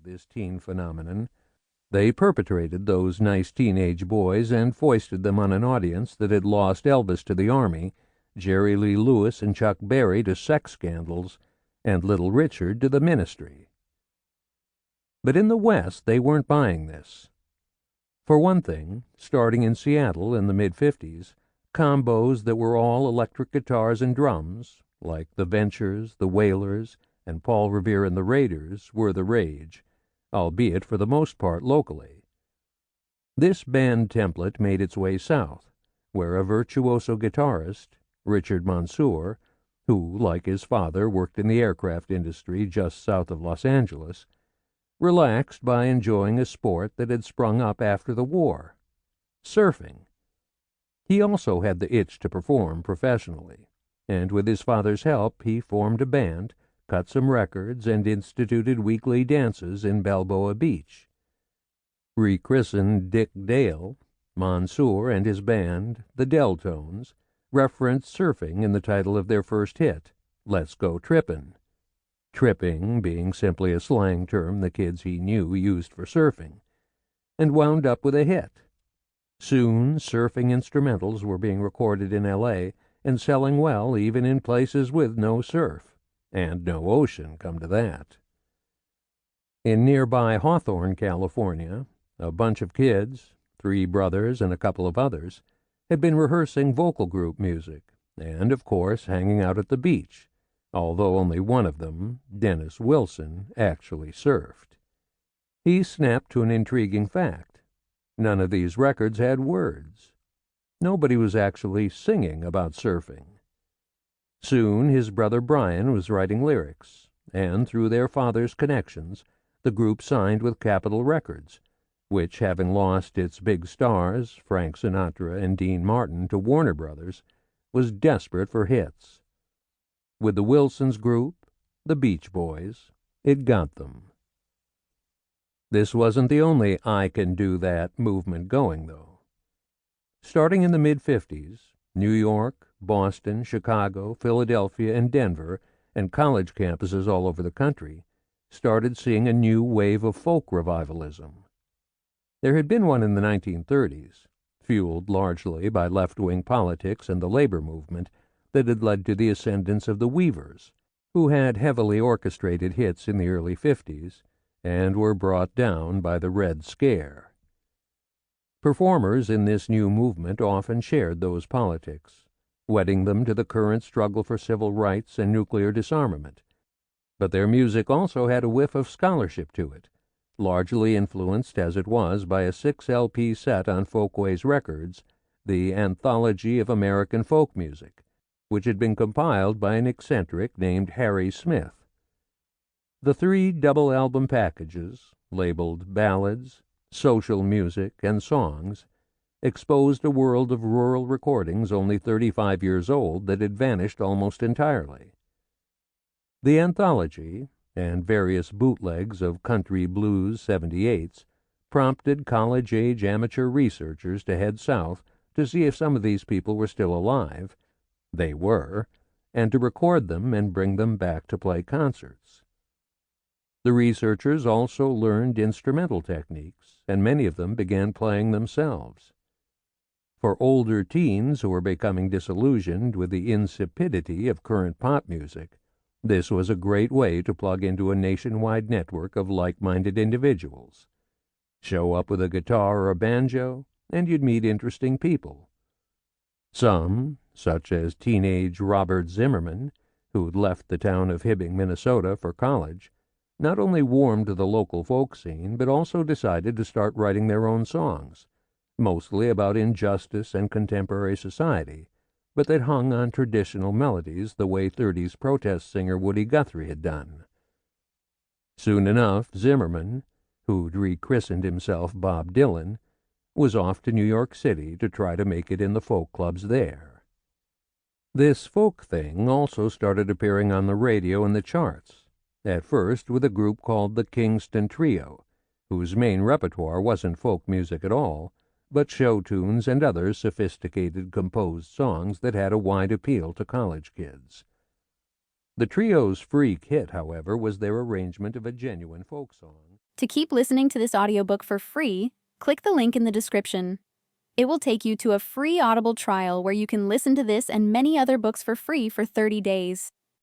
this teen phenomenon. They perpetrated those nice teenage boys and foisted them on an audience that had lost Elvis to the Army, Jerry Lee Lewis and Chuck Berry to sex scandals, and Little Richard to the ministry. But in the West, they weren't buying this. For one thing, starting in Seattle in the mid-50s, combos that were all electric guitars and drums, like the Ventures, the Wailers, and Paul Revere and the Raiders, were the rage, albeit for the most part locally. This band template made its way south, where a virtuoso guitarist, Richard Mansour, who, like his father, worked in the aircraft industry just south of Los Angeles, relaxed by enjoying a sport that had sprung up after the war, surfing. He also had the itch to perform professionally, and with his father's help he formed a band, cut some records, and instituted weekly dances in Balboa Beach. Rechristened Dick Dale, Mansour and his band, the Deltones, referenced surfing in the title of their first hit, Let's Go Trippin'. Tripping being simply a slang term the kids he knew used for surfing, and wound up with a hit. Soon, surfing instrumentals were being recorded in L.A. and selling well even in places with no surf, and no ocean, come to that. In nearby Hawthorne, California, a bunch of kids, 3 brothers and a couple of others, had been rehearsing vocal group music, and, of course, hanging out at the beach, although only one of them, Dennis Wilson, actually surfed. He snapped to an intriguing fact. None of these records had words. Nobody was actually singing about surfing. Soon his brother Brian was writing lyrics, and through their father's connections, the group signed with Capitol Records, which, having lost its big stars, Frank Sinatra and Dean Martin, to Warner Brothers, was desperate for hits. With the Wilsons group, the Beach Boys, it got them. This wasn't the only I Can Do That movement going, though. Starting in the mid-50s, New York, Boston, Chicago, Philadelphia, and Denver, and college campuses all over the country, started seeing a new wave of folk revivalism. There had been one in the 1930s, fueled largely by left-wing politics and the labor movement, that had led to the ascendance of the Weavers, who had heavily orchestrated hits in the early 50s and were brought down by the Red Scare. Performers in this new movement often shared those politics, wedding them to the current struggle for civil rights and nuclear disarmament. But their music also had a whiff of scholarship to it, largely influenced as it was by a 6 LP set on Folkways Records, the Anthology of American Folk Music, which had been compiled by an eccentric named Harry Smith. The 3 double album packages, labeled Ballads, Social Music, and Songs, exposed a world of rural recordings only 35 years old that had vanished almost entirely. The anthology, and various bootlegs of country blues 78s, prompted college-age amateur researchers to head south to see if some of these people were still alive. They were, and to record them and bring them back to play concerts. The researchers also learned instrumental techniques, and many of them began playing themselves. For older teens who were becoming disillusioned with the insipidity of current pop music, this was a great way to plug into a nationwide network of like-minded individuals. Show up with a guitar or a banjo, and you'd meet interesting people. Some, such as teenage Robert Zimmerman, who'd left the town of Hibbing, Minnesota, for college, not only warmed to the local folk scene, but also decided to start writing their own songs, mostly about injustice and contemporary society, but that hung on traditional melodies the way 30s protest singer Woody Guthrie had done. Soon enough, Zimmerman, who'd rechristened himself Bob Dylan, was off to New York City to try to make it in the folk clubs there. This folk thing also started appearing on the radio and the charts, at first with a group called the Kingston Trio, whose main repertoire wasn't folk music at all, but show tunes and other sophisticated composed songs that had a wide appeal to college kids. The trio's freak hit, however, was their arrangement of a genuine folk song. To keep listening to this audiobook for free, click the link in the description. It will take you to a free Audible trial where you can listen to this and many other books for free for 30 days.